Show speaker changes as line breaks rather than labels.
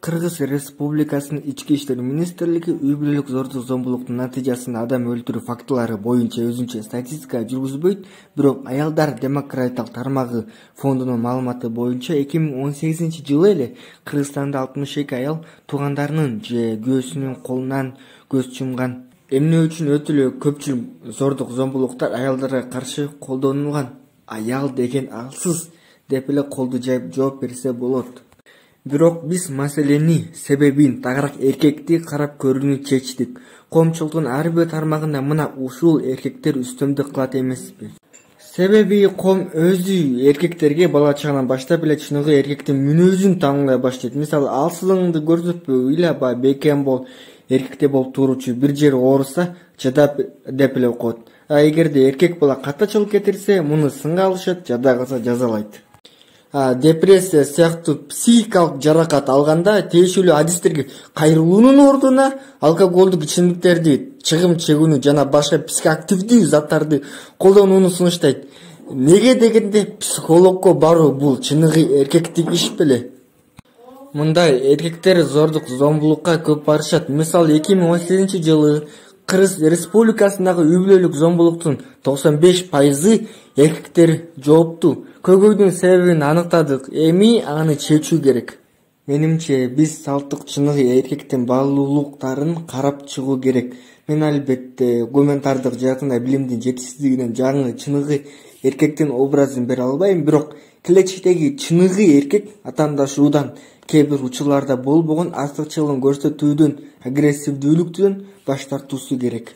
Кыргыз Республикасынын Ички иштер министрлиги үй-бүлөлүк зордук зомбулуктун натыйжасында адам өлтүрүү фактылары боюнча өзүнчө статистика жүргүзбөйт, бирок Аялдар демократиялык тармагы фондунун маалыматы боюнча 2018-жылы эле Кыргызстанда 62 аял туугандарынын же күйөөсүнүн колунан көз жумган. Эмне үчүн өтө эле көпчүлүк зордук зомбулуктар аялдарга каршы колдонулган? Аял деген алсыз деп эле колду жайып жооп берсе болот. Бирок биз маселени себебин тагыраак эркекти карап көрүүнү чечтик. Коомчулуктун ар бир тармагында мына ушул эркектер үстөмдүк кылат эмеспи? Себеби коом өзү эркектерге бала чагынан баштап эле чыныгы эркектин мүнөзүн таңлай баштайт. Мисалы, алсыздыгыңды көрсөтпө, ыйлаба, бекем бол, эркекте болуп туручу, бир жери ооруса чыдап деп эле коет. А эгерде эркек бала катачылык кетирсе, муну сынга алышат, жада калса жазалайт. Депрессия сыяктуу психикалык жаракат алганда тиешелүү адистерге кайрылуунун ордуна алкоголдук ичимдиктерди, чыгым чегүүнү жана башка психоактивдүү заттарды колдонууну сунуштайт. Неге дегенде психологко баруу бул чыныгы эркектик иш беле? Мындай эркектер зордук зомбулукка көп барышат. Мисалы, 2018-жылы Кыргыз Республикасындагы үй-бүлөлүк зомбулуктун 95% эркектер жоопту. Көйгөйдүн себебин аныктадык, эми аны чечүү керек. Менимче, биз салттык чыныгы эркектин баалуулуктарын карап чыгуу керек. Мен албетте гуманитардык жаатында билимдин жетишсиздигинен жаңы чыныгы эркектин образын бере албайм, бирок келечектеги чыныгы эркек атаандашуудан, кээ бир учурларда болбогон артыкчылыгын көрсөтүүдөн, агрессивдүүлүктөн баш тартуусу керек.